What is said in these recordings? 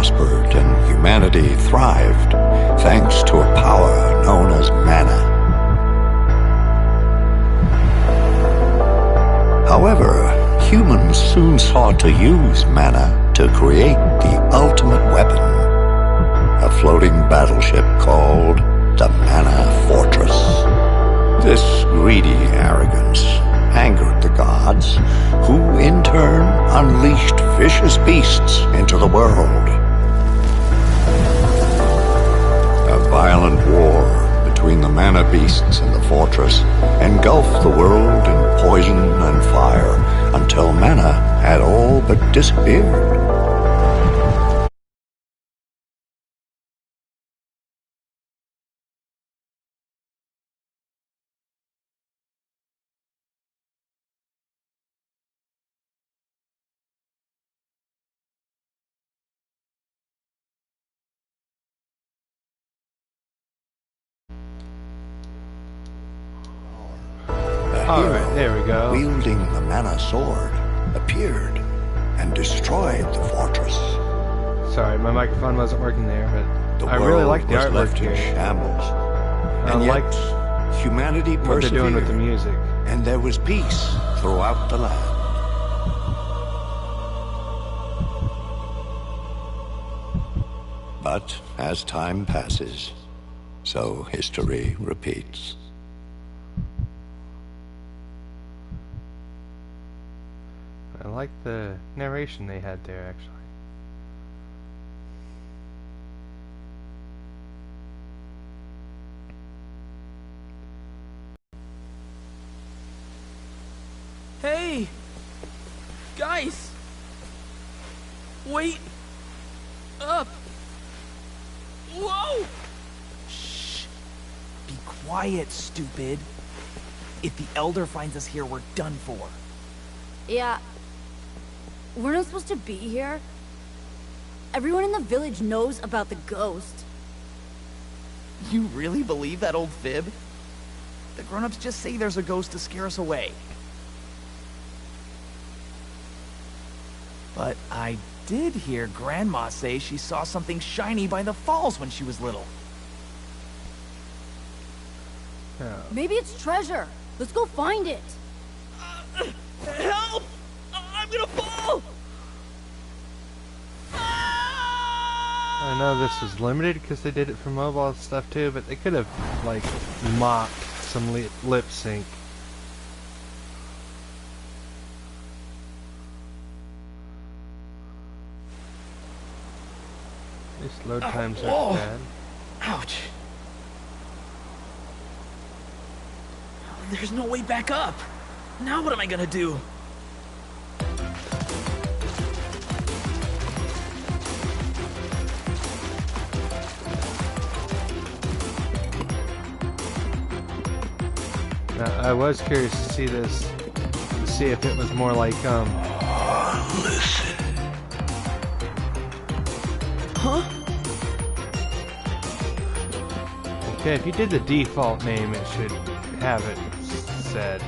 prospered and humanity thrived, thanks to a power known as mana. However, humans soon sought to use mana to create the ultimate weapon, a floating battleship called the Mana Fortress. This greedy arrogance angered the gods, who in turn unleashed vicious beasts into the world. A violent war between the mana beasts and the fortress engulfed the world in poison and fire until mana had all but disappeared. Alright, there we go. Wielding the mana sword appeared and destroyed the fortress. Sorry, my microphone wasn't working there, but The I really like the world was artwork left in here. shambles. I And like yet, humanity what they're doing with the persevered, music. and there was peace throughout the land. But as time passes, so history repeats. I like the narration they had there, actually. Hey! Guys! Wait! Up! Whoa! Shh! Be quiet, stupid. If the Elder finds us here, we're done for. Yeah. We're not supposed to be here. Everyone in the village knows about the ghost. You really believe that old fib? The grown-ups just say there's a ghost to scare us away. But I did hear Grandma say she saw something shiny by the falls when she was little. Oh. Maybe it's treasure. Let's go find it. Help! I'm gonna fall! I know this was limited because they did it for mobile stuff too, but they could have, like, mocked some lip sync. These load times whoa. are bad. Ouch. There's no way back up. Now what am I gonna do? Now, I was curious to see this, to see if it was more like, Listen. Huh? okay, if you did the default name, it should have it said.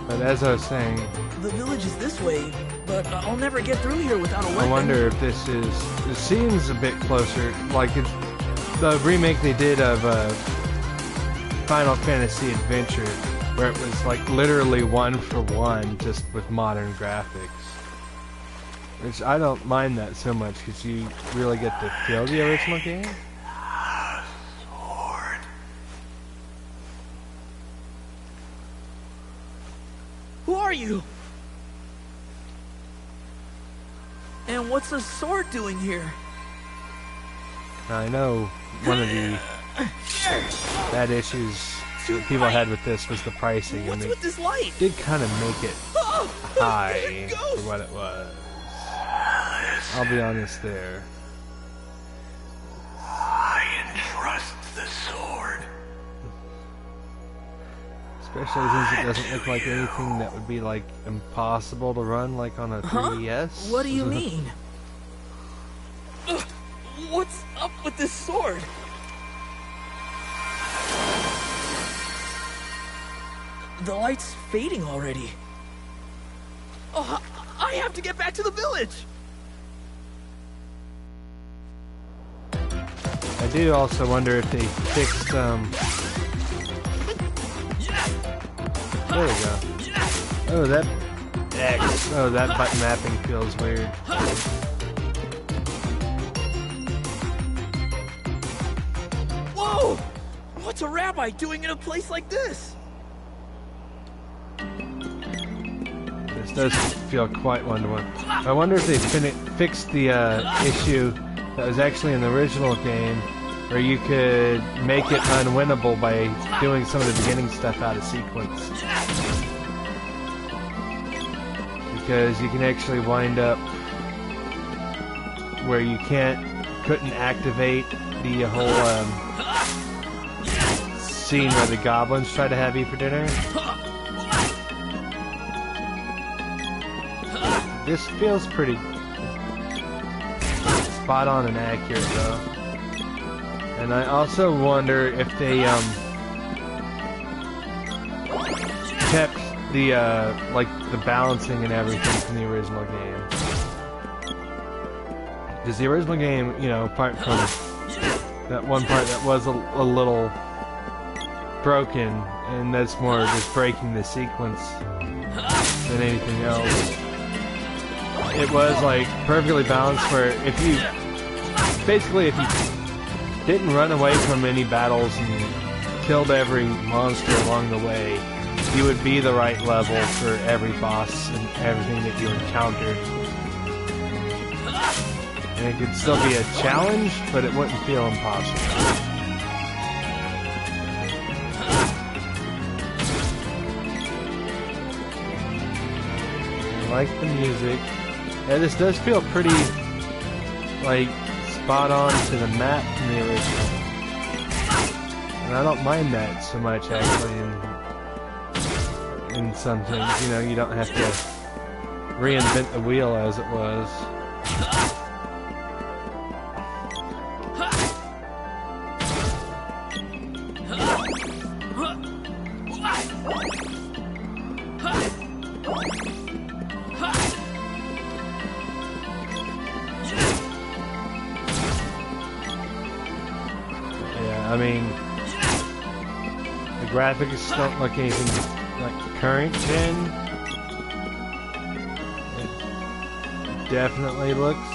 But as I was saying, The village is this way, but I'll never get through here without a weapon. I wonder if this is, it seems a bit closer, like it's the remake they did of Final Fantasy Adventure, where it was like literally one for one, just with modern graphics. Which I don't mind that so much, because you really get to feel the original game. Sword. Who are you? And what's a sword doing here? I know one of the bad issues that people had with this was the pricing, and What's they with this light? did kind of make it Oh, high there's a ghost! for what it was. I'll be honest there. I entrust the sword. Especially since it doesn't look like anything that would be like impossible to run like on a 3DS. What do you mean? Ugh, what's up with this sword? The light's fading already. Oh, I have to get back to the village! I do also wonder if they fixed, there we go. Oh, that X. Oh, that button mapping feels weird. Whoa! What's a rabbi doing in a place like this? This does feel quite one-to-one. I wonder if they fixed the issue that was actually in the original game, where you could make it unwinnable by doing some of the beginning stuff out of sequence. Because you can actually wind up where you couldn't activate the whole scene where the goblins try to have you for dinner. This feels pretty spot on and accurate though. And I also wonder if they kept the like the balancing and everything from the original game. Because the original game, you know, apart from that one part that was a little broken, and that's more just breaking the sequence than anything else. It was like perfectly balanced where if you didn't run away from any battles and killed every monster along the way, you would be the right level for every boss and everything that you encountered. And it could still be a challenge, but it wouldn't feel impossible. I like the music. Yeah, this does feel pretty, like, spot on to the map from the original. And I don't mind that so much, actually, in some things. You know, you don't have to reinvent the wheel as it was. I mean, the graphics don't look anything like current gen. It definitely looks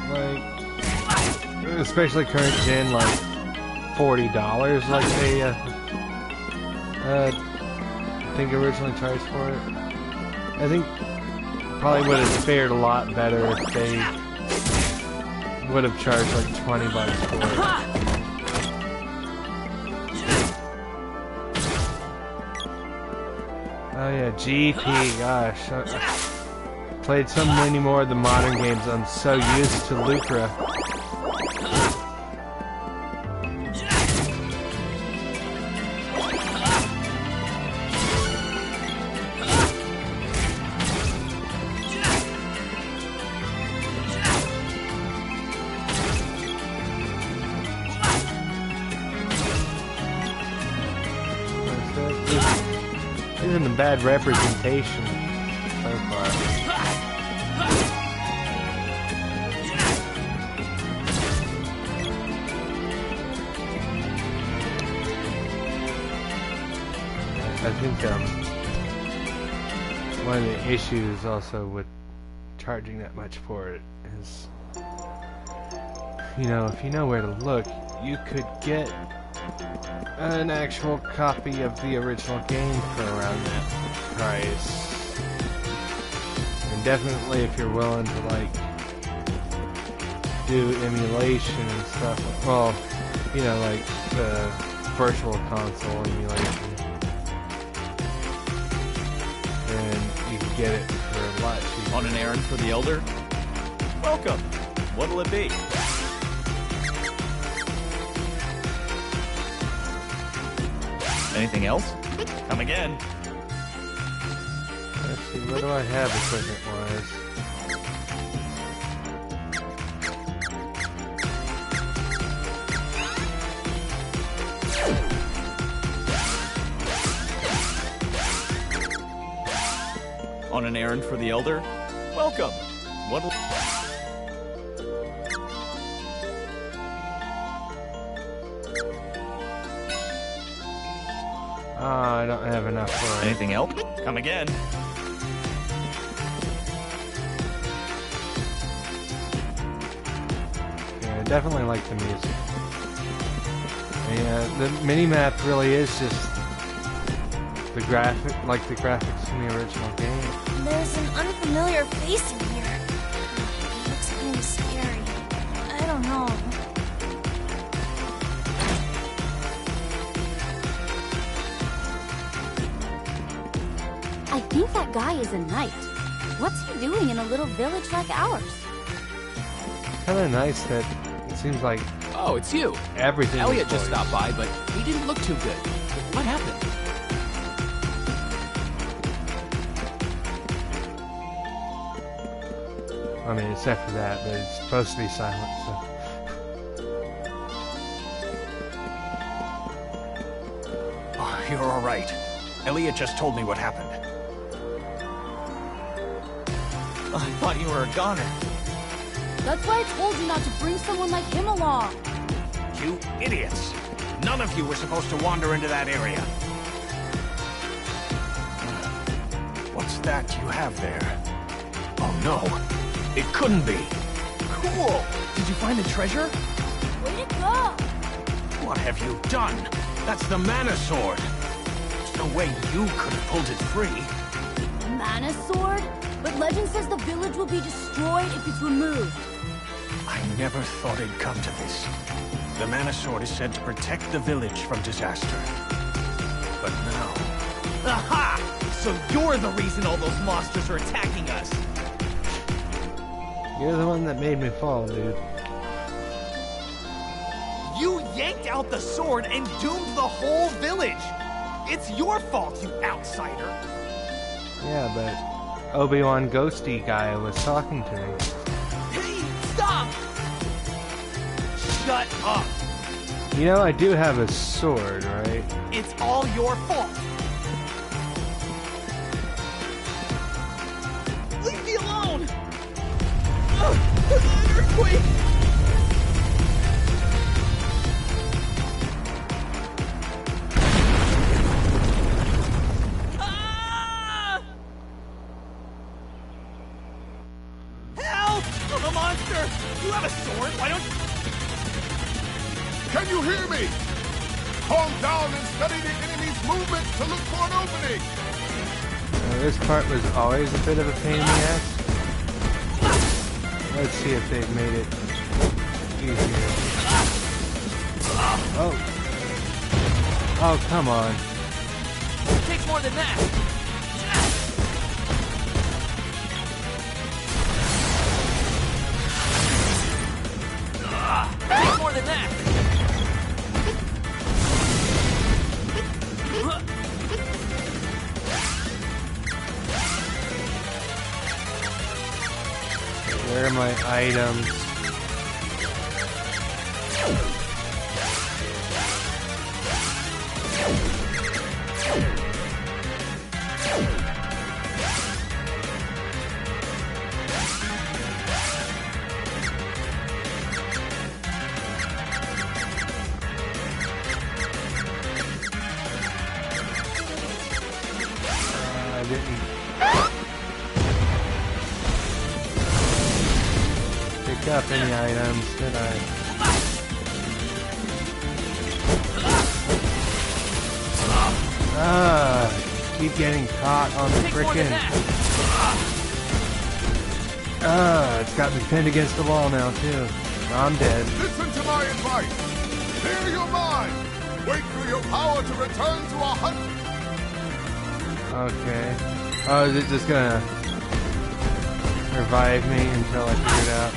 like, especially current gen, like $40, like they I think originally charged for it. I think probably would have fared a lot better if they would have charged like $20 for it. Oh yeah, GP, gosh. I played so many more of the modern games, I'm so used to Lucra. Isn't a bad representation so far. I think one of the issues also with charging that much for it is, you know, if you know where to look, you could get an actual copy of the original game for around that price. And definitely if you're willing to like do emulation and stuff, well, you know, like the virtual console emulation, then you can get it for a lot cheaper. On an errand for the Elder? Welcome. What'll it be? Anything else? Come again. Let's see, what do I have equipment-wise? On an errand for the Elder? Welcome. What'll... I don't have enough for it. Anything else? Come again. Yeah, I definitely like the music. Yeah, the mini-map really is just the graphics from the original game. There's an unfamiliar face in here. It looks kind of scary. I don't know. I think that guy is a knight. What's he doing in a little village like ours? Kind of nice that it seems like Oh, it's you. everything. Elliot is just voiced. stopped by, but he didn't look too good. What happened? I mean, except for that, but it's supposed to be silent, so. Oh, you're all right. Elliot just told me what happened. I thought you were a goner. That's why I told you not to bring someone like him along. You idiots! None of you were supposed to wander into that area. What's that you have there? Oh no, it couldn't be. Cool! Did you find the treasure? Way to go! What have you done? That's the mana sword. There's no way you could have pulled it free. Mana sword? But legend says the village will be destroyed if it's removed. I never thought it'd come to this. The mana sword is said to protect the village from disaster. But now... Aha! So you're the reason all those monsters are attacking us! You're the one that made me fall, dude. You yanked out the sword and doomed the whole village! It's your fault, you outsider! Yeah, but Obi-Wan Ghosty guy was talking to me. Hey, stop! Shut up! You know, I do have a sword, right? It's all your fault! Leave me alone! An earthquake! Ah! Help! I'm a monster! You have a sword? Why don't you... Can you hear me? Calm down and study the enemy's movement to look for an opening. This part was always a bit of a pain in the ass. Let's see if they've made it easier. Oh. Oh, come on. It takes more than that. It takes more than that. Where are my items? I didn't pick up any items, did I? Keep getting caught on the frickin'. It's got me pinned against the wall now too. I'm dead. Listen to my advice. Clear your mind. Wait for your power to return to a hunt. Okay. Oh, is it just gonna revive me until I figure it out?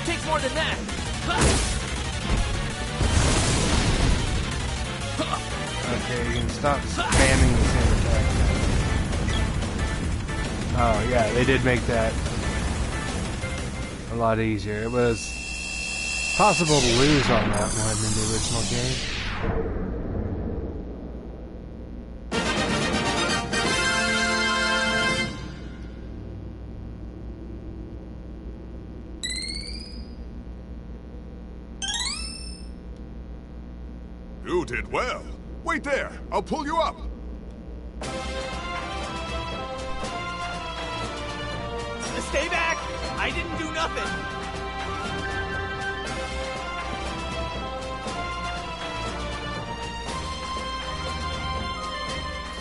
Takes more than that. Okay, you can stop spamming the same attack. Oh yeah, they did make that a lot easier. It was possible to lose on that one in the original game. You did well. Wait there. I'll pull you up. Stay back! I didn't do nothing!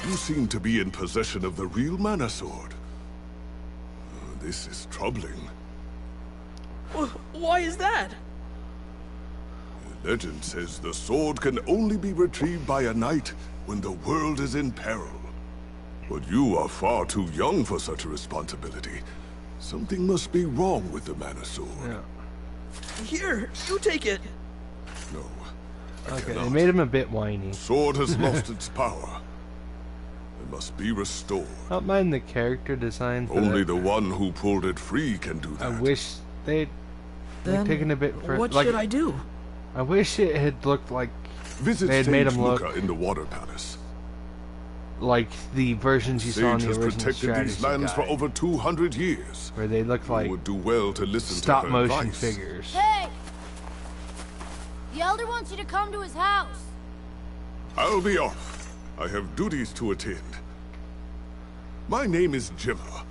You seem to be in possession of the real mana sword. This is troubling. Why is that? Legend says the sword can only be retrieved by a knight when the world is in peril. But you are far too young for such a responsibility. Something must be wrong with the mana sword. Yeah. Here, you take it. No, I Okay, cannot. they made him a bit whiny. The sword has lost its power. It must be restored. I don't mind the character design. For Only that. the one who pulled it free can do that. I wish they'd taken a bit for. What like, should I do? I wish it had looked like Visit they had made Sage him look Luca in the Water Palace. like the versions you saw in Sage the has original protected strategy these lands for guide, over 200 years. where they look You like would do well to listen stop to her motion advice. figures. Hey! The Elder wants you to come to his house. I'll be off. I have duties to attend. My name is Jimmer,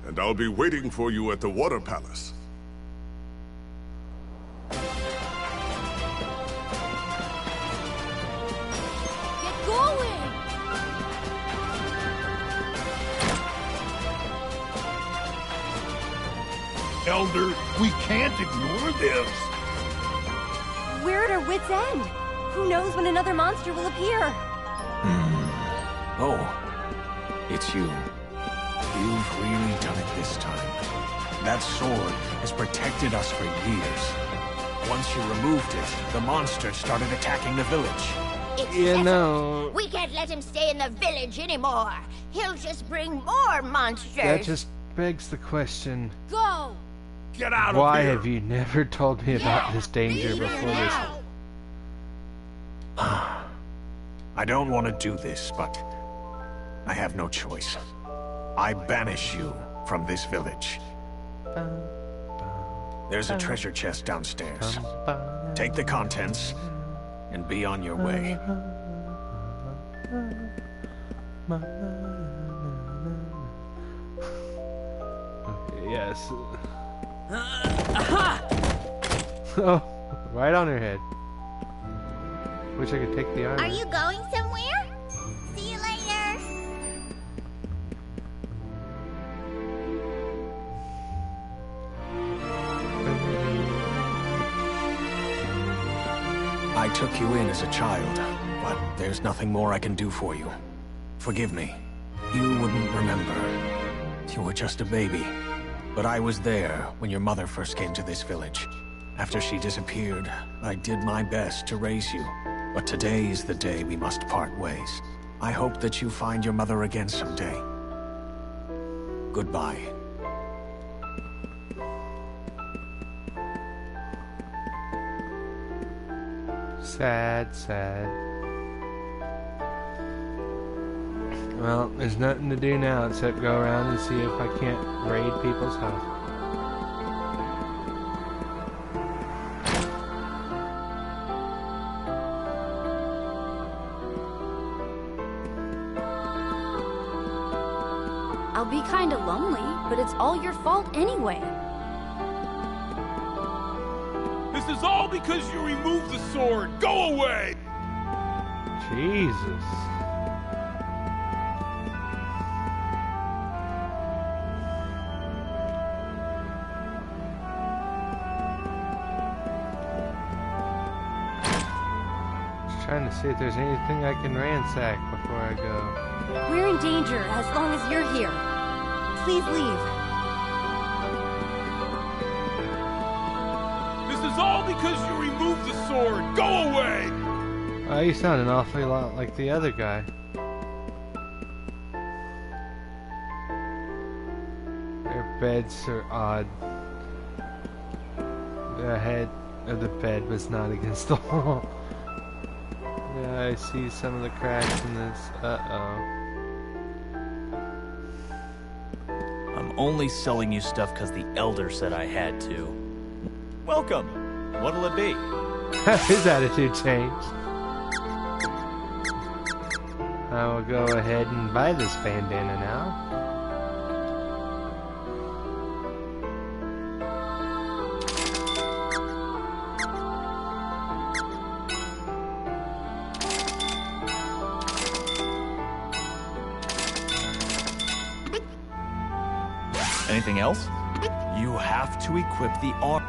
and I'll be waiting for you at the Water Palace. Get going! Elder, we can't ignore this. We're at our wit's end. Who knows when another monster will appear? Oh, it's you. You've really done it this time. That sword has protected us for years. Once you removed it, the monsters started attacking the village. It's You settled. know, We can't let him stay in the village anymore. He'll just bring more monsters. that just begs the question: Go! Get out why of here. have you never told me about this danger before this? I don't want to do this, but I have no choice. I banish you from this village. There's a treasure chest downstairs. Take the contents and be on your way. Okay, yes. Oh, right on her head. Wish I could take the armor. Are you going somewhere? See you later. I took you in as a child, but there's nothing more I can do for you. Forgive me. You wouldn't remember. You were just a baby. But I was there when your mother first came to this village. After she disappeared, I did my best to raise you. But today is the day we must part ways. I hope that you find your mother again someday. Goodbye. Sad, sad. Well, there's nothing to do now except go around and see if I can't raid people's house. I'll be kinda lonely, but it's all your fault anyway. This is all because you removed the sword. Go away. Jesus. Just trying to see if there's anything I can ransack before I go. We're in danger as long as you're here. Please leave. This is all because you removed the sword. Go away. Oh, you sound an awfully lot like the other guy. Their beds are odd. The head the bed was not against the wall. Yeah, I see some of the cracks in this. Uh-oh. I'm only selling you stuff because the Elder said I had to. Welcome. What'll it be? His attitude changed. I will go ahead and buy this bandana now. Anything else? You have to equip the arm.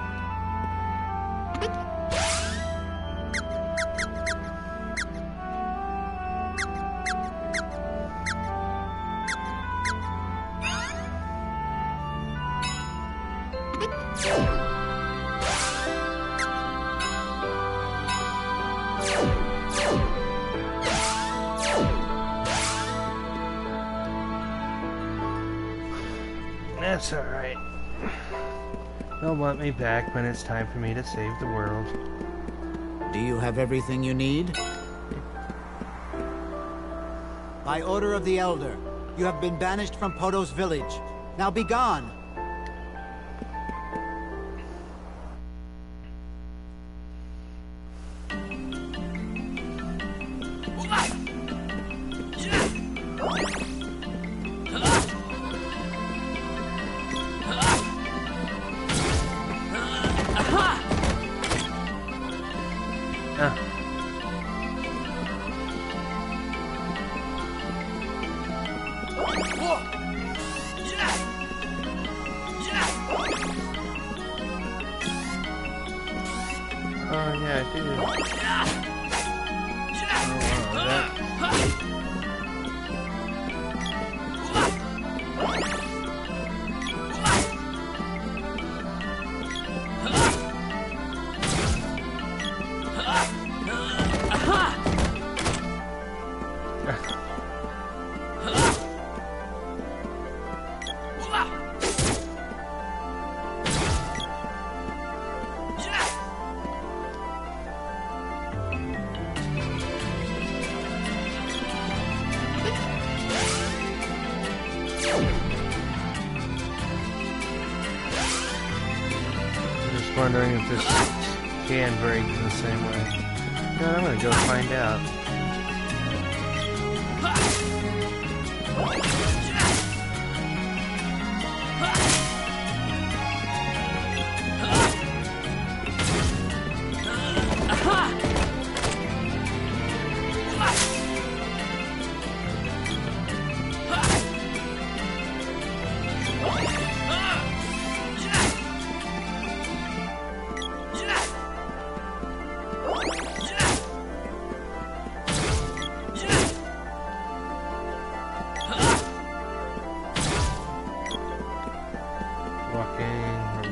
That's alright. They'll want me back when it's time for me to save the world. Do you have everything you need? By order of the Elder, you have been banished from Poto's village. Now be gone! Oh yeah, I do. Oh, wow, wondering if this can break in the same way. God, I'm gonna go find out.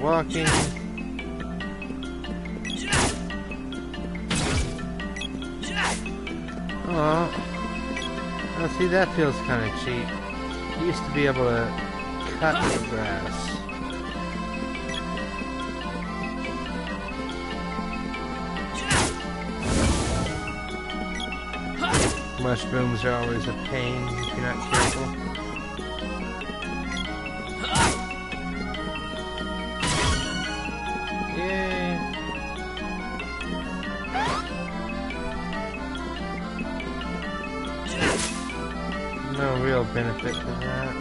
Walking. Oh, well, see, that feels kind of cheap. You used to be able to cut the grass. Mushrooms are always a pain if you're not careful. No real benefit to that.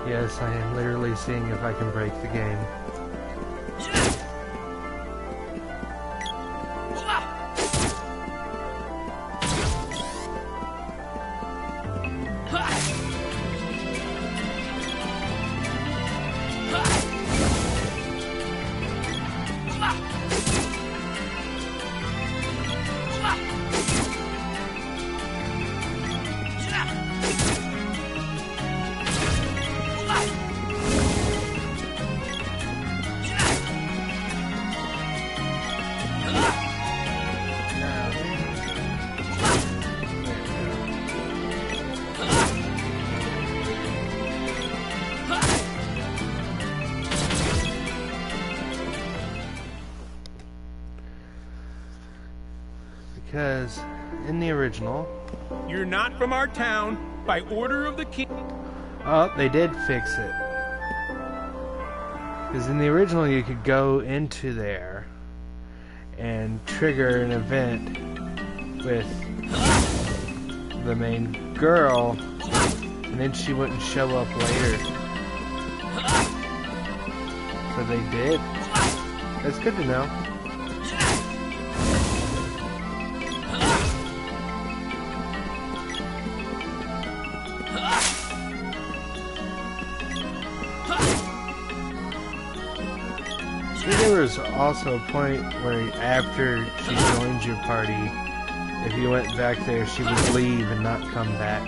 Yes, I am literally seeing if I can break the game. because in the original... You're not from our town. By order of the king... Oh, they did fix it. Because in the original you could go into there and trigger an event with the main girl, and then she wouldn't show up later. So they did. That's good to know. There was also a point where after she joined your party, if you went back there, she would leave and not come back.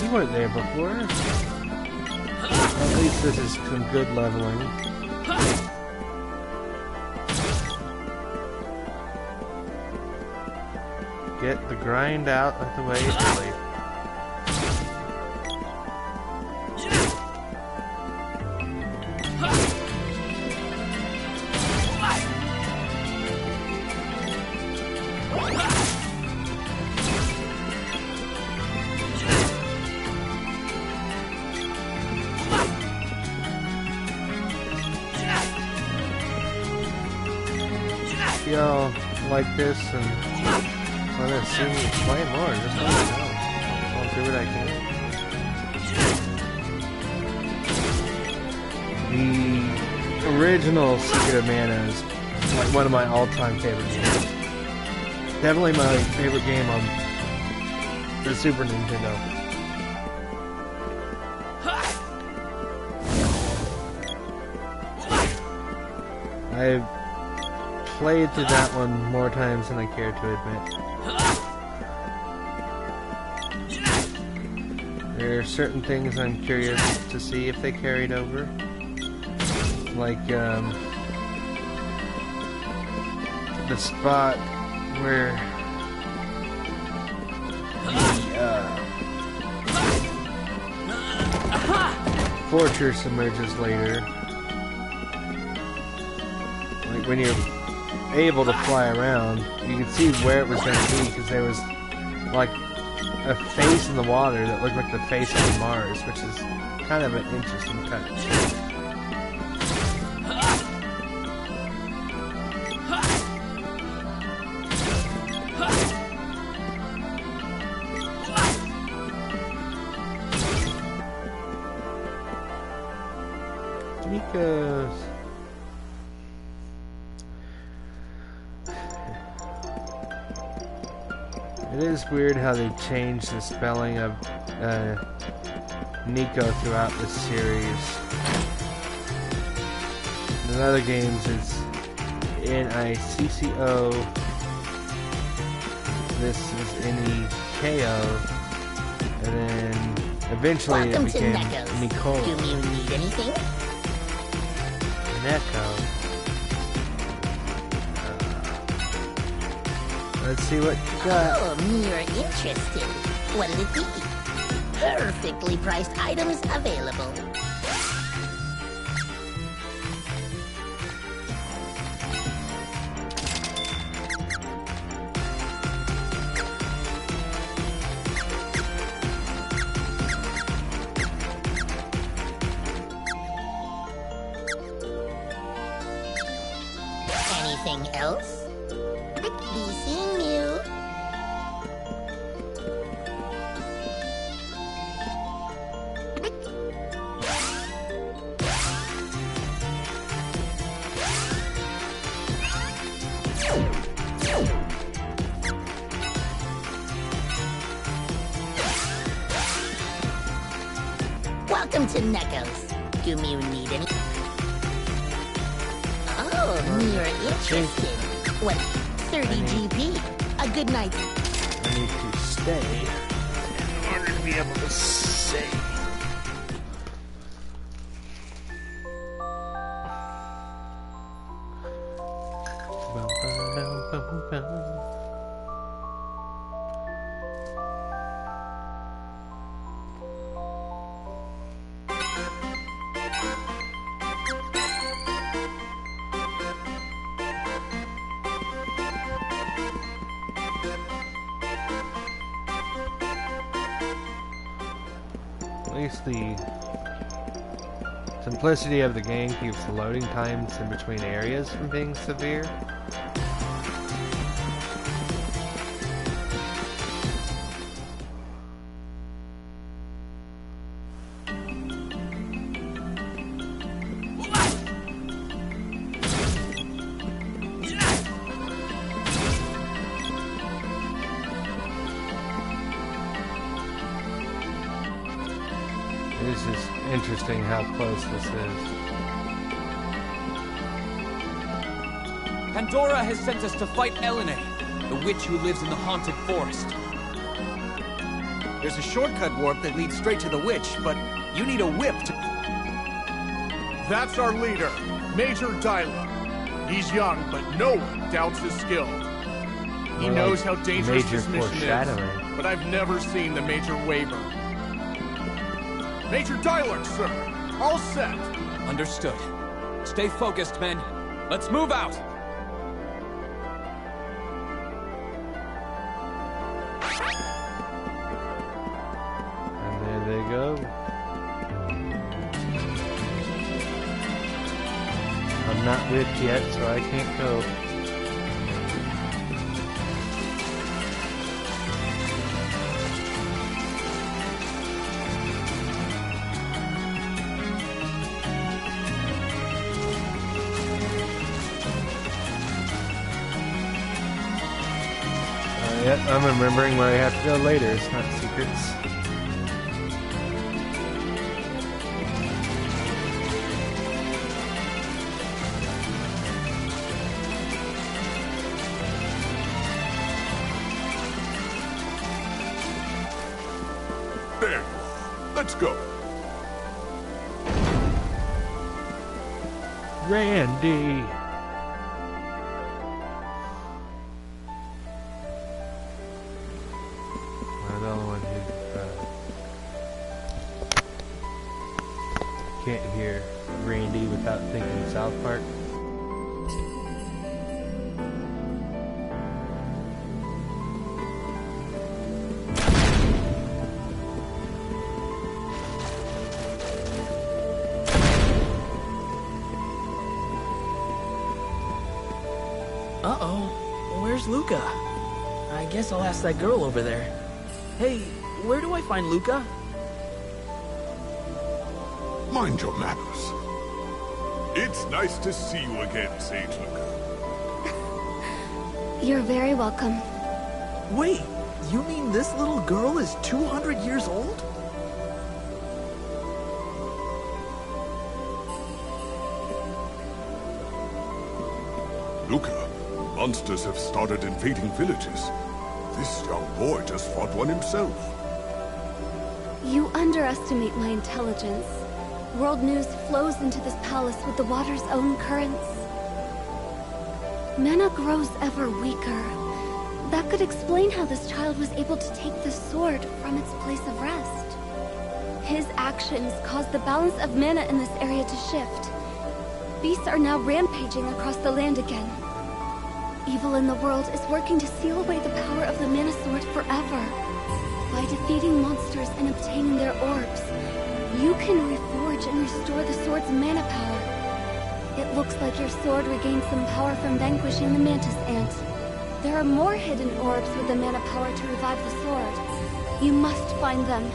You weren't there before. At least this is some good leveling. Get the grind out of the way early. Y'all like this and want to see me play more, just let me know. I'll do what I can. The original Secret of Mana is like one of my all-time favorite games. Definitely my favorite game on the Super Nintendo. I've played through that one more times than I care to admit. There are certain things I'm curious to see if they carried over. Like, the spot where the fortress emerges later. Like, when you're able to fly around, you could see where it was going to be, because there was like a face in the water that looked like the face on Mars, which is kind of an interesting touch. Because it is weird how they changed the spelling of Nico throughout the series. In other games it's N-I-C-C-O. This is N-E-K-O. And then eventually it became Nicole. Do you need anything? Neko. Let's see what you got. Oh, you're interested. What'll it be? Perfectly priced items available. Anything else? Be seeing you. Welcome to Neko's. Do you need any? Oh, you're interested. What? 30 GP. A good night. I need to stay in order to be able to save. least the simplicity of the game keeps the loading times in between areas from being severe. This is interesting how close this is. Pandora has sent us to fight Elene, the witch who lives in the haunted forest. There's a shortcut warp that leads straight to the witch, but you need a whip to... That's our leader, Major Dyla. He's young, but no one doubts his skill. He knows how dangerous this mission is, but I've never seen the Major waver. Major Dyla, sir. All set. Understood. Stay focused, men. Let's move out. And there they go. I'm not whipped yet, so I can't go. Yep, I'm remembering where I have to go later. It's not secrets. There. Let's go. Randy. Can't hear Randy without thinking South Park. Uh-oh. Where's Luca? I guess I'll ask that girl over there. Hey, where do I find Luca? Mind your manners. It's nice to see you again, Sage Luca. You're very welcome. Wait, you mean this little girl is 200 years old? Luca, monsters have started invading villages. This young boy just fought one himself. You underestimate my intelligence. World news flows into this palace with the water's own currents. Mana grows ever weaker. That could explain how this child was able to take the sword from its place of rest. His actions caused the balance of mana in this area to shift. Beasts are now rampaging across the land again. Evil in the world is working to seal away the power of the mana sword forever. By defeating monsters and obtaining their orbs, you can reforge and restore the sword's mana power. It looks like your sword regained some power from vanquishing the mantis ant. There are more hidden orbs with the mana power to revive the sword. You must find them.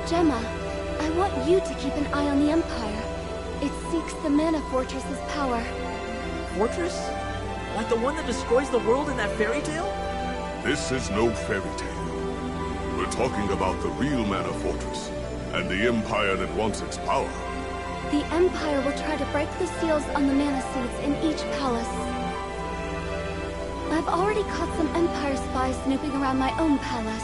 Gemma, I want you to keep an eye on the Empire. It seeks the Mana Fortress's power. Fortress? Like the one that destroys the world in that fairy tale? This is no fairy tale. We're talking about the real Mana Fortress, and the Empire that wants its power. The Empire will try to break the seals on the mana seeds in each palace. I've already caught some Empire spies snooping around my own palace.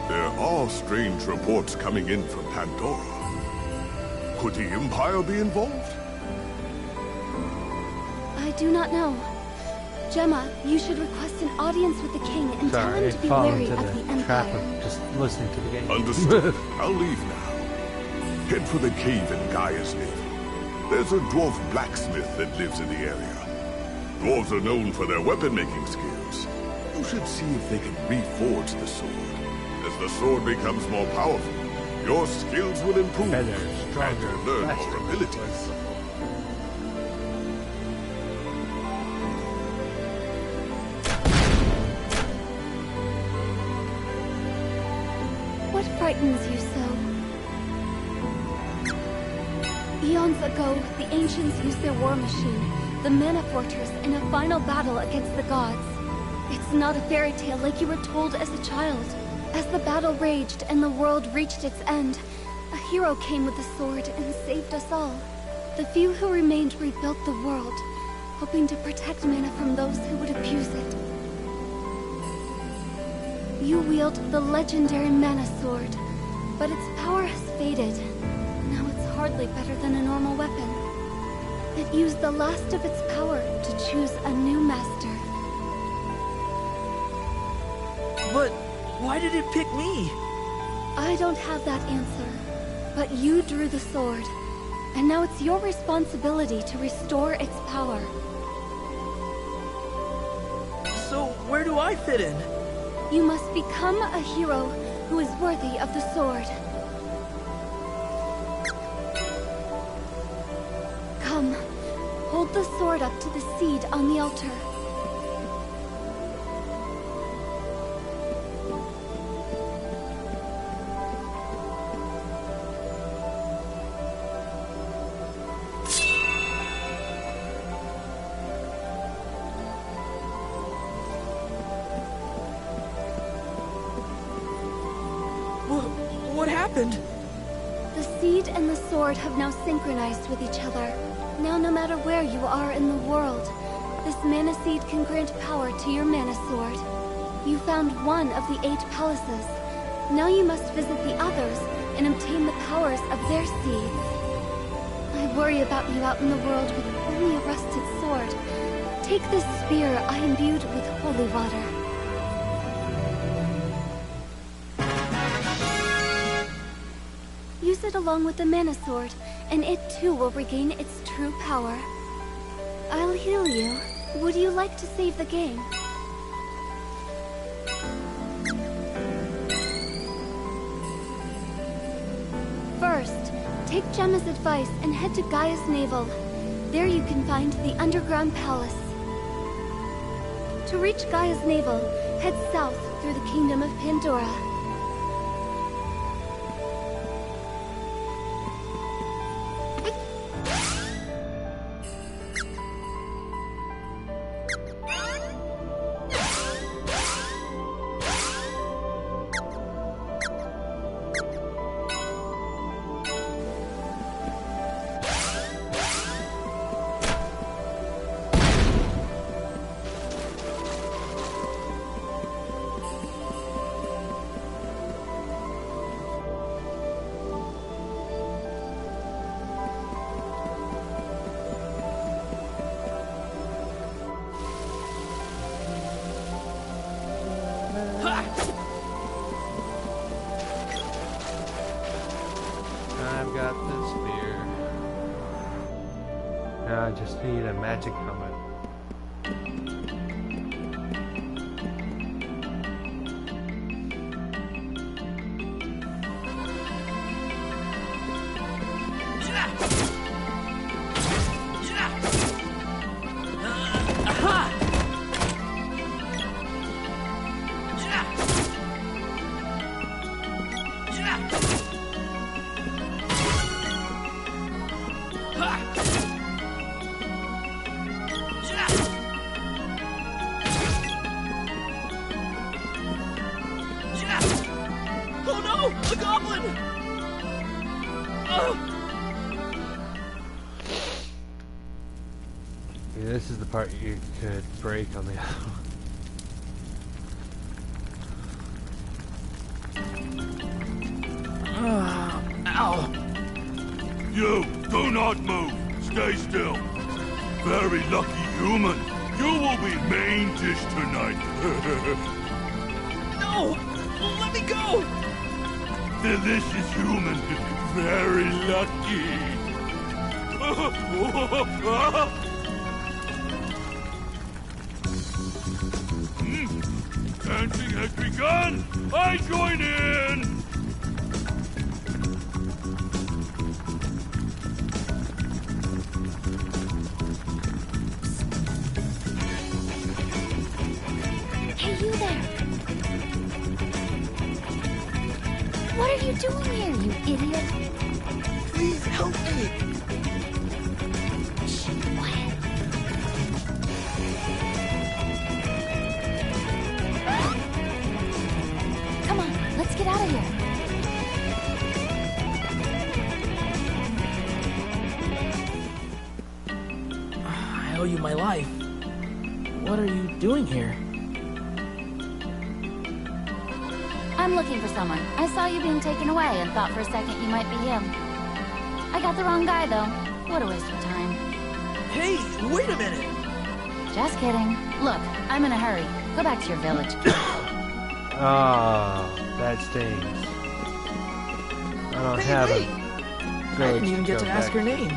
There are strange reports coming in from Pandora. Could the Empire be involved? I do not know. Gemma, you should request an audience with the king and tell him to be wary of the Empire. Trap of just listening to the game. Understood. I'll leave now. Head for the cave in Gaia's Navel. There's a dwarf blacksmith that lives in the area. Dwarves are known for their weapon-making skills. You should see if they can reforge the sword. As the sword becomes more powerful, your skills will improve. Better, stronger, and you'll learn faster. more abilities. What frightens you so? Eons ago, the ancients used their war machine, the Mana Fortress, in a final battle against the gods. It's not a fairy tale like you were told as a child. As the battle raged and the world reached its end, a hero came with a sword and saved us all. The few who remained rebuilt the world, hoping to protect Mana from those who would abuse it. You wield the legendary Mana Sword, but its power has faded. Now it's hardly better than a normal weapon. It used the last of its power to choose a new master. But why did it pick me? I don't have that answer, but you drew the sword, and now it's your responsibility to restore its power. So where do I fit in? You must become a hero who is worthy of the sword. Come, hold the sword up to the seed on the altar. What happened? The seed and the sword have now synchronized with each other. Now no matter where you are in the world, this mana seed can grant power to your mana sword. You found one of the 8 palaces. Now you must visit the others and obtain the powers of their seeds. I worry about you out in the world with only a rusted sword. Take this spear I imbued with holy water. Use it along with the mana sword, and it too will regain its true power. I'll heal you. Would you like to save the game? First, take Gemma's advice and head to Gaia's Navel. There you can find the underground palace. To reach Gaia's Navel, head south through the kingdom of Pandora. I've got this spear. Now I just need a magic helmet. Oh no! The goblin! Yeah, this is the part you could break on the other one. Ow! You, do not move. Stay still. Very lucky human. You will be main dish tonight. No! Let me go! Delicious human. Very lucky. dancing has begun! I join in! Hey, you there! What are you doing here, you idiot? Please help me! Shh, quiet. Come on, let's get out of here. I owe you my life. What are you doing here? I'm looking for someone. I saw you being taken away and thought for a second you might be him. I got the wrong guy, though. What a waste of time. Hey, wait a minute! Just kidding. Look, I'm in a hurry. Go back to your village. Ah, that stings. I don't have wait. a I village didn't even get to ask her name.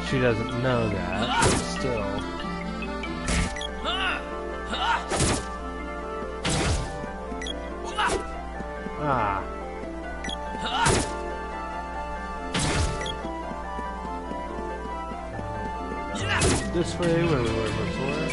She doesn't know that, but still. Ah. This way, where we were before.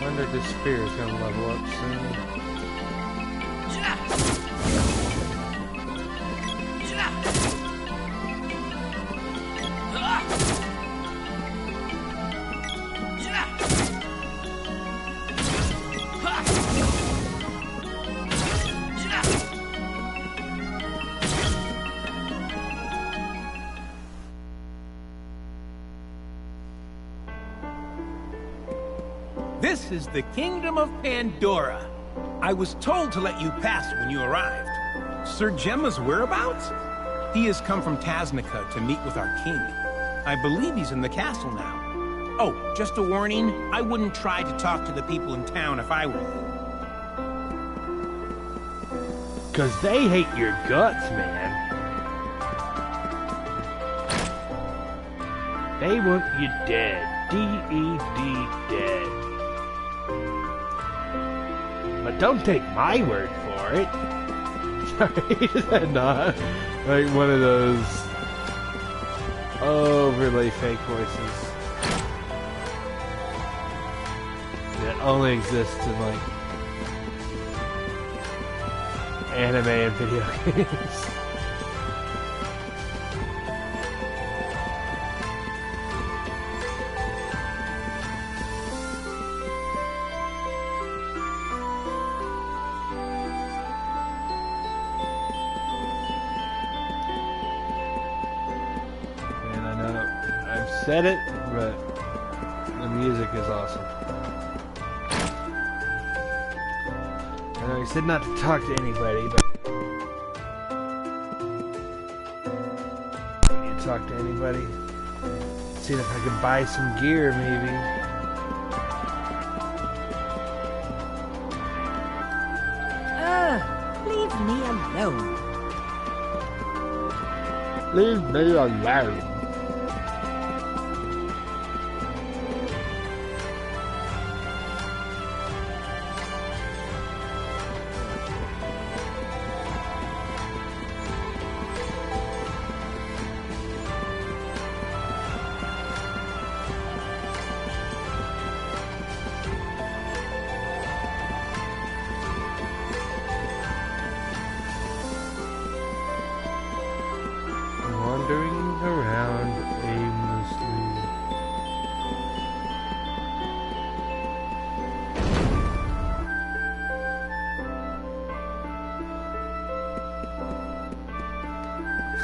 Wonder if this spear is gonna level up soon. This is the Kingdom of Pandora. I was told to let you pass when you arrived. Sir Gemma's whereabouts? He has come from Tasnica to meet with our king. I believe he's in the castle now. Oh, just a warning, I wouldn't try to talk to the people in town if I were you. 'Cause they hate your guts, man. They want you dead. D-E-D, dead. But don't take my word for it. Sorry, is that not like one of those overly fake voices that only exists in like anime and video games? Said it, but the music is awesome. I know he said not to talk to anybody, but you talk to anybody. See if I can buy some gear, maybe. Leave me alone. Leave me alone.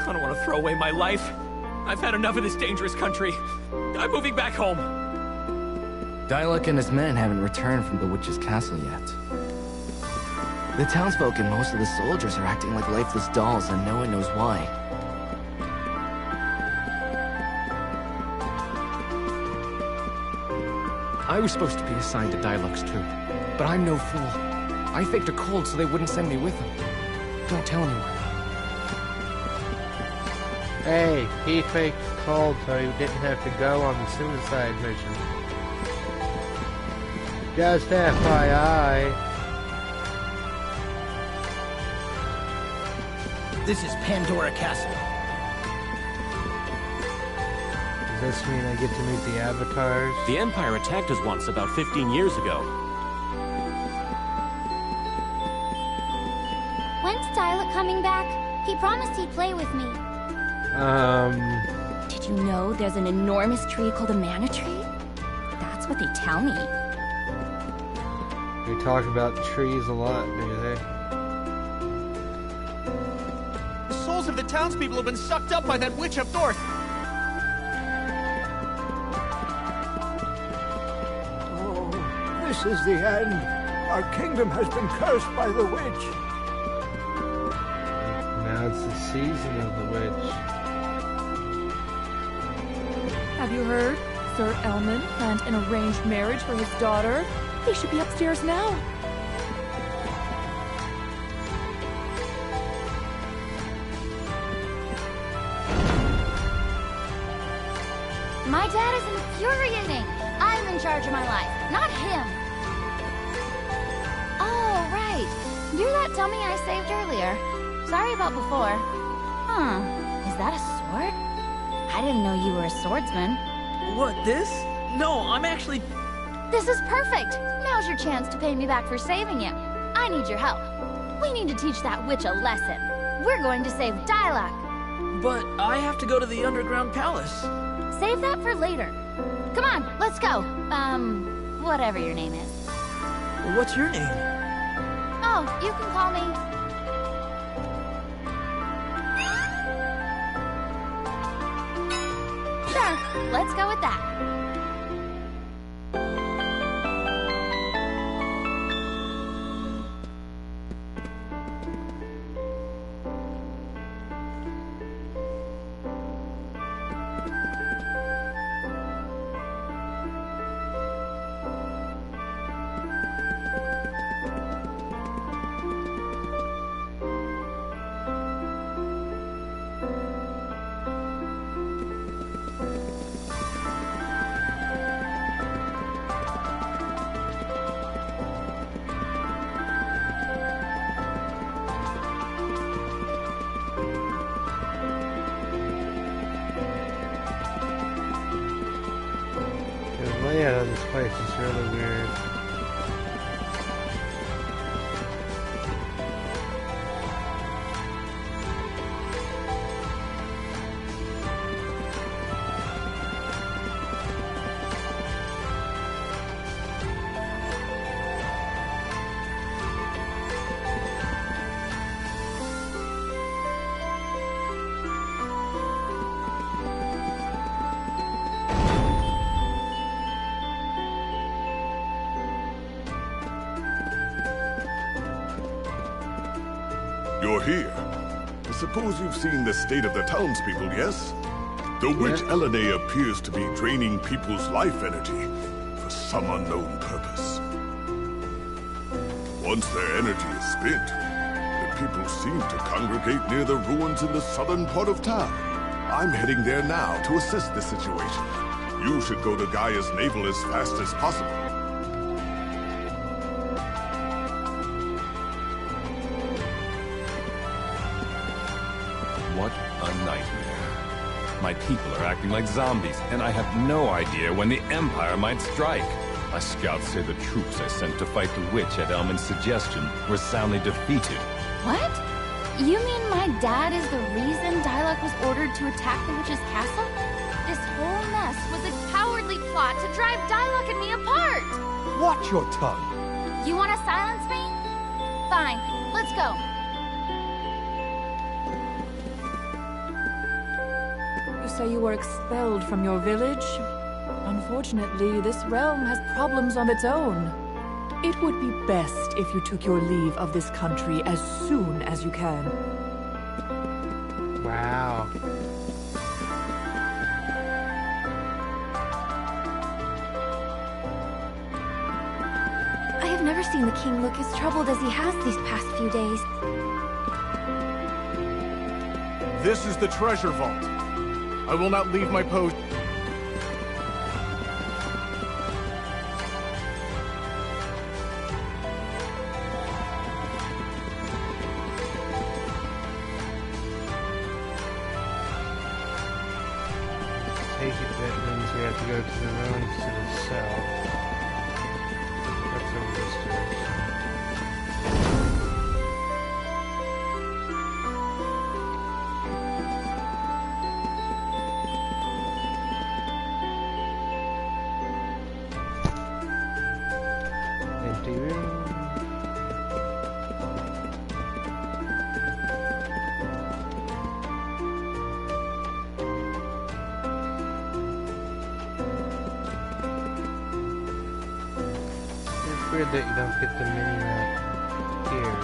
I don't want to throw away my life. I've had enough of this dangerous country. I'm moving back home. Diluc and his men haven't returned from the witch's castle yet. The townsfolk and most of the soldiers are acting like lifeless dolls, and no one knows why. I was supposed to be assigned to Diluc's troop, but I'm no fool. I faked a cold so they wouldn't send me with them. Don't tell anyone. Hey, he faked a cold so he didn't have to go on the suicide mission. Just FYI. This is Pandora Castle. Does this mean I get to meet the avatars? The Empire attacked us once about 15 years ago. When's Diluc coming back? He promised he'd play with me. Did you know there's an enormous tree called a mana tree? That's what they tell me. We talk about trees a lot, do they? The souls of the townspeople have been sucked up by that witch up north. Oh, this is the end. Our kingdom has been cursed by the witch. Now it's the season of the witch. Have you heard? Sir Elman planned an arranged marriage for his daughter. They should be upstairs now. My dad is infuriating. I'm in charge of my life, not him. Oh, right. You're that dummy I saved earlier. Sorry about before. Huh. Is that a sword? I didn't know you were a swordsman. What, this? No, I'm actually... This is perfect. Now's your chance to pay me back for saving you. I need your help. We need to teach that witch a lesson. We're going to save Diluc. But I have to go to the underground palace. Save that for later. Come on, let's go. Whatever your name is. What's your name? Oh, you can call me... Sure, let's go with that. The layout of this place is really weird. You're here. I suppose you've seen the state of the townspeople, yes? The witch Elene appears to be draining people's life energy for some unknown purpose. Once their energy is spent, the people seem to congregate near the ruins in the southern part of town. I'm heading there now to assess the situation. You should go to Gaia's navel as fast as possible. What a nightmare. My people are acting like zombies, and I have no idea when the Empire might strike. My scouts say the troops I sent to fight the witch at Elman's suggestion were soundly defeated. What? You mean my dad is the reason Diluc was ordered to attack the witch's castle? This whole mess was a cowardly plot to drive Diluc and me apart! Watch your tongue. You want to silence me? Fine, let's go. say you were expelled from your village? Unfortunately, this realm has problems of its own. It would be best if you took your leave of this country as soon as you can. Wow. I have never seen the king look as troubled as he has these past few days. This is the treasure vault. I will not leave my post. Take it, that means we have to go to the ruins to the south. That's over this direction. Empty room. It's weird that you don't get the mini map here.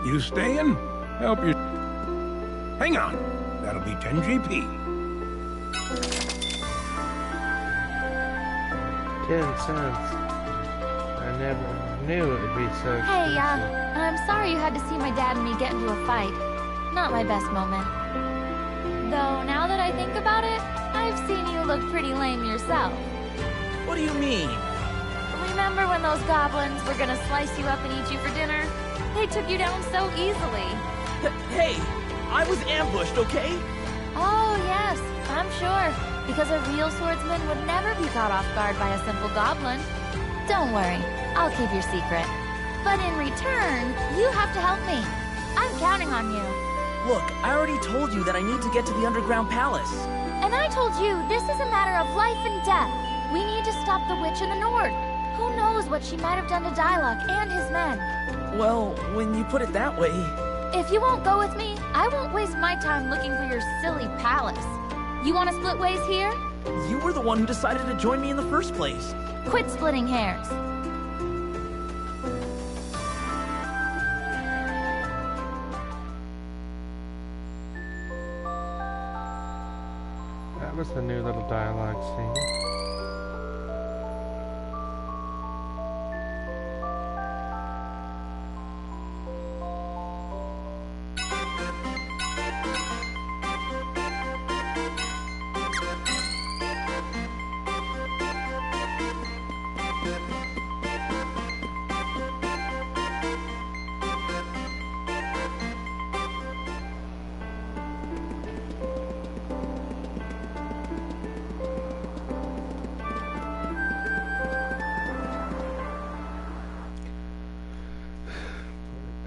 You staying? Help you. Hang on. That'll be 10 GP. 10 cents. I never knew it would be so expensive. Hey, I'm sorry you had to see my dad and me get into a fight. Not my best moment. Though, now that I think about it, I've seen you look pretty lame yourself. What do you mean? Remember when those goblins were gonna slice you up and eat you for dinner? They took you down so easily. Hey, I was ambushed, okay? Oh, yes, I'm sure. Because a real swordsman would never be caught off guard by a simple goblin. Don't worry, I'll keep your secret. But in return, you have to help me. I'm counting on you. Look, I already told you that I need to get to the underground palace. And I told you this is a matter of life and death. We need to stop the witch in the north. Who knows what she might have done to Diluc and his men? Well, when you put it that way... If you won't go with me, I won't waste my time looking for your silly palace. You want to split ways here? You were the one who decided to join me in the first place. Quit splitting hairs. That was the new little dialogue scene.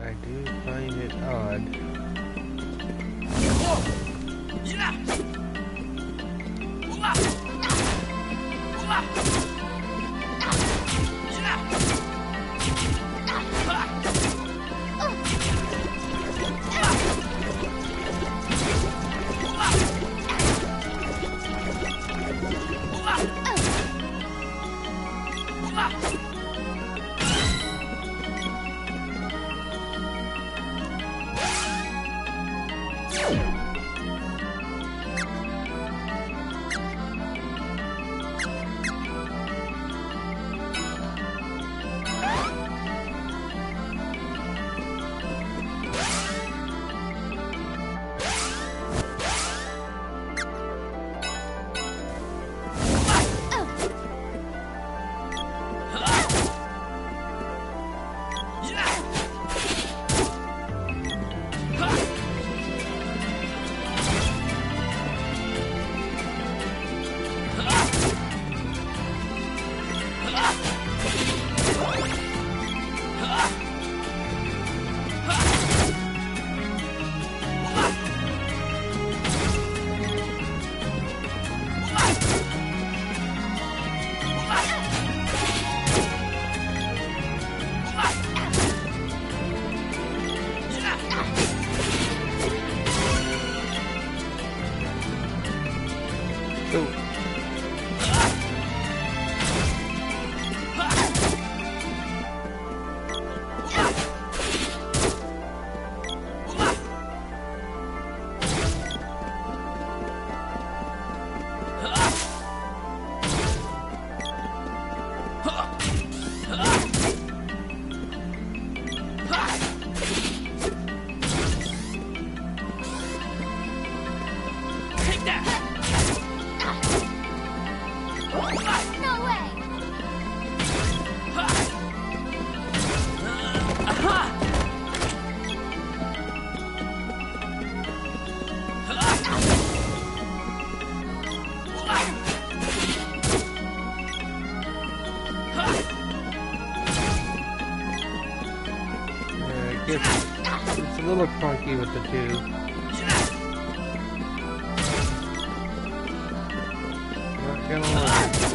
I do find it odd. It's a little clunky with the two. Not gonna lie.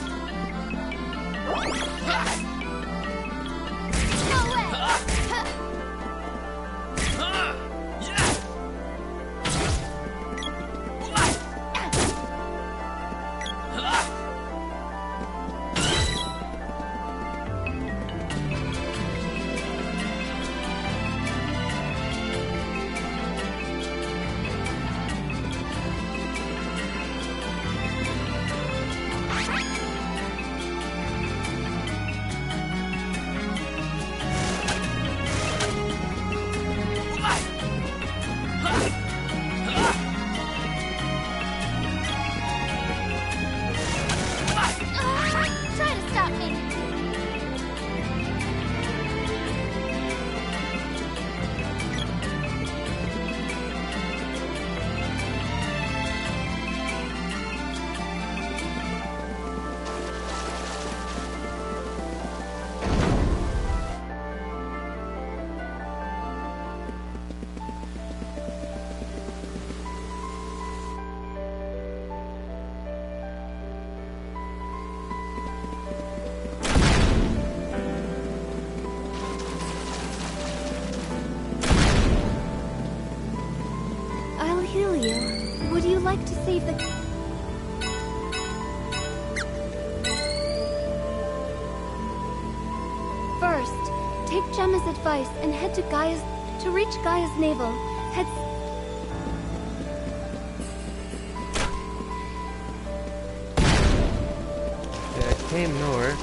Would you like to save the... First, take Gemma's advice and head to Gaia's... To reach Gaia's navel, head... Yeah, it came north.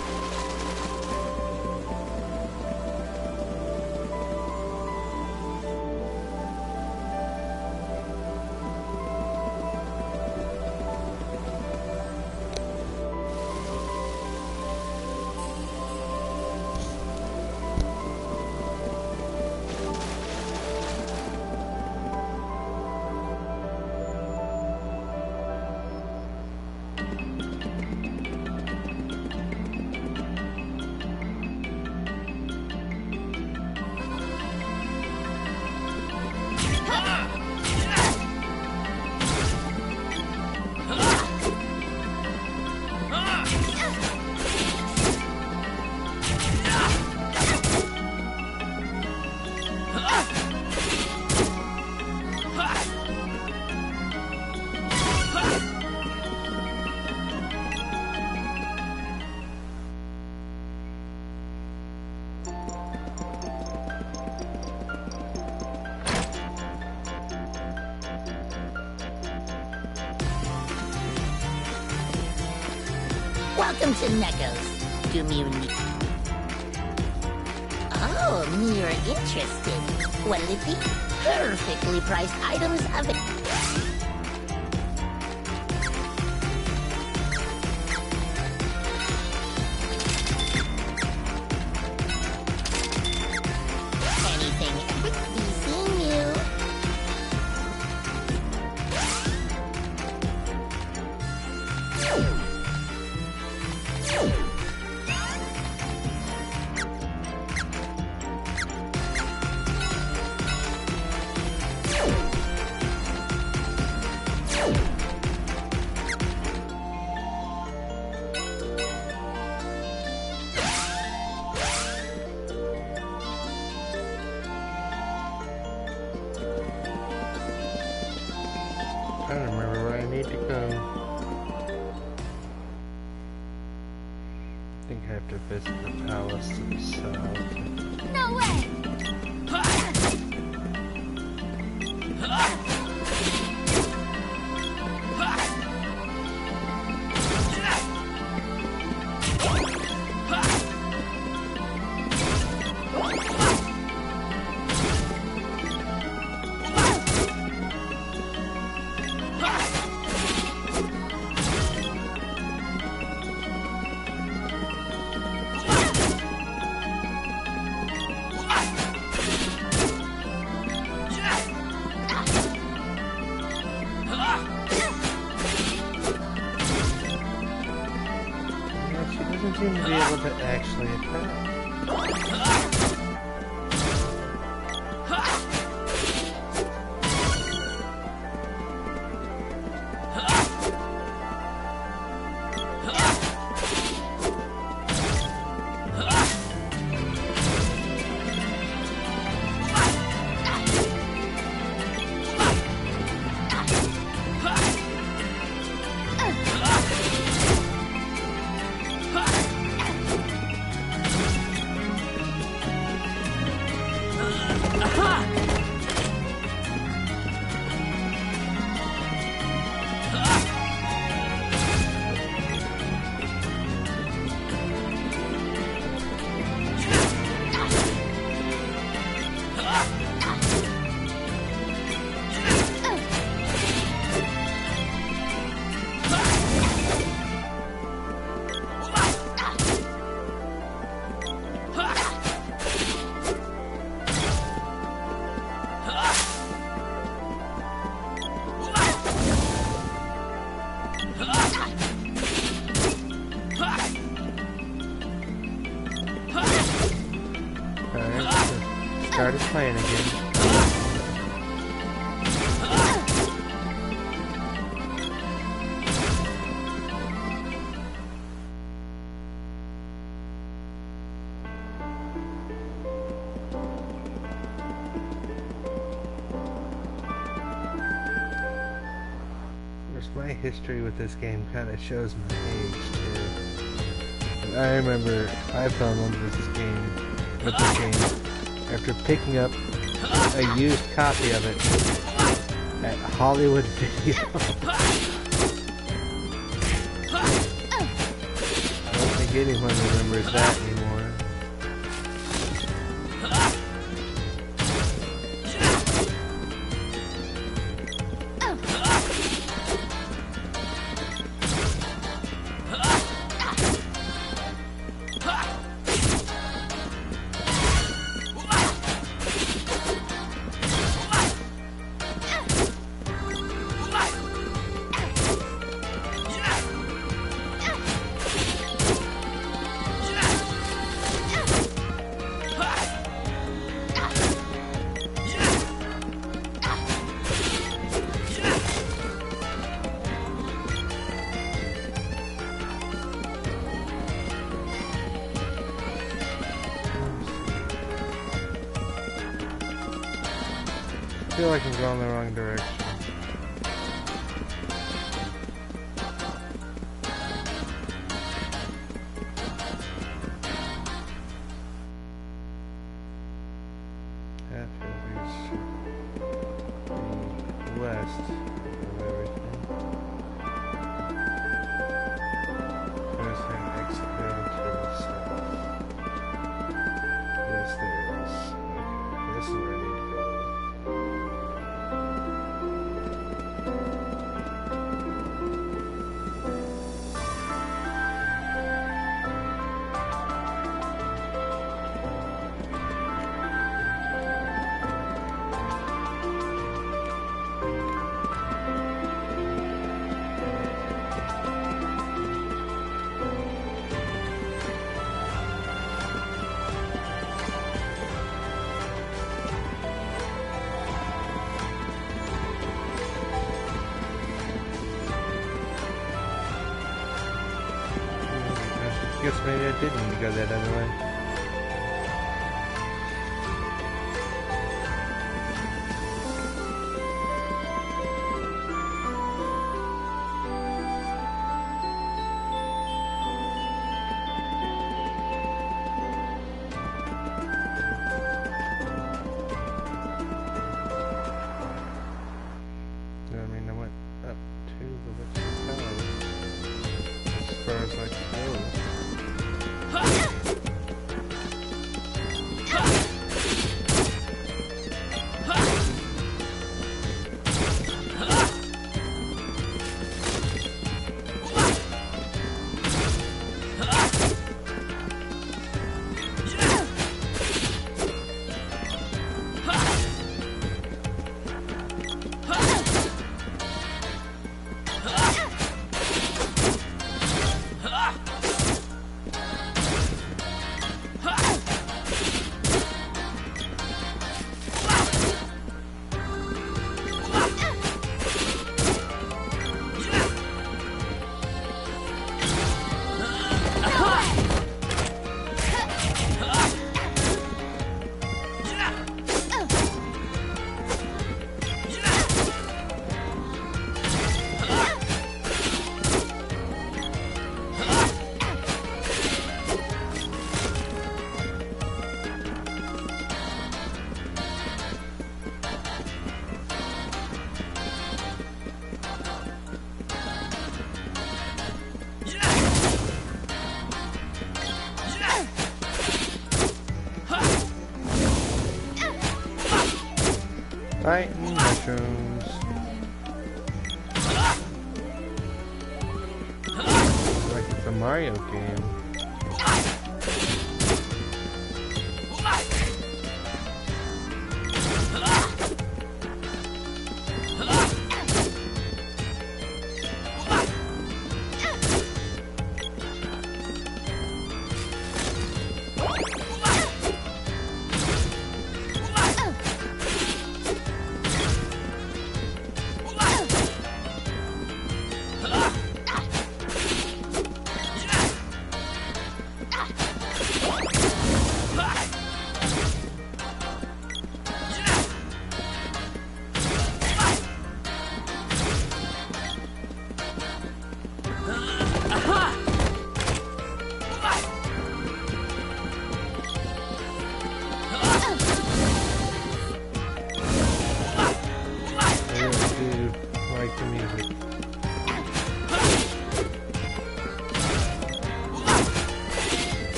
Welcome to Knuckles. Do me unique. Oh, you're interested. What'll it be? Perfectly priced items available. I have to visit the palace to the south. No way! Seem to be able to actually attack. Started playing again. My history with this game kind of shows my age too. I remember I fell in love with this game after picking up a used copy of it at Hollywood Video. I don't think anyone remembers that anymore. I feel like I'm going the wrong direction. That feels the west of everything. There's an exit going to the south. Yes, there is. Okay, this is where I need to go. Guess maybe I did need to go that other way. Fighting mushrooms. Like it's a Mario game.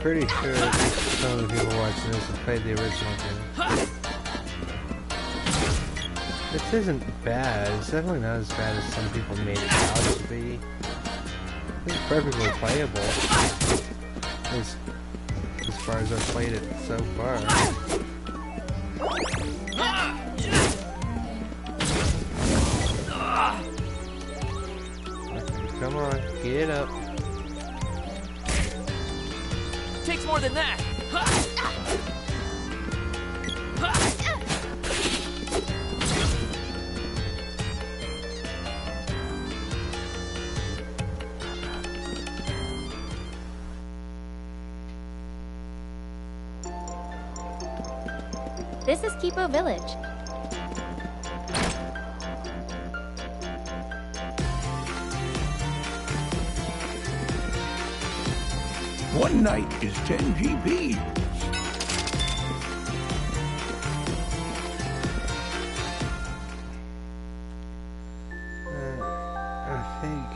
Pretty sure some of the people watching this have played the original game. This isn't bad. It's definitely not as bad as some people made it out to be. It's perfectly playable. As far as I've played it so far. Come on, get up. Takes more than that. This is Kipo Village. One night is 10 GP. I think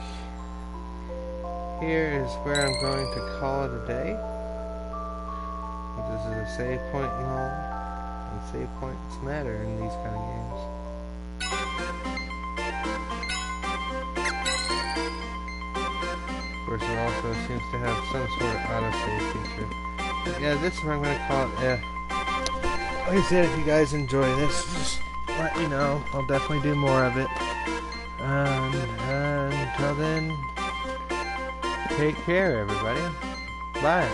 here is where I'm going to call it a day. This is a save point and all, and save points matter in these kind of games. Of course, it also seems to have some sort of autosave feature. But yeah, this is what I'm going to call it. Like I said, if you guys enjoy this, just let me know. I'll definitely do more of it. Until then, take care, everybody. Bye.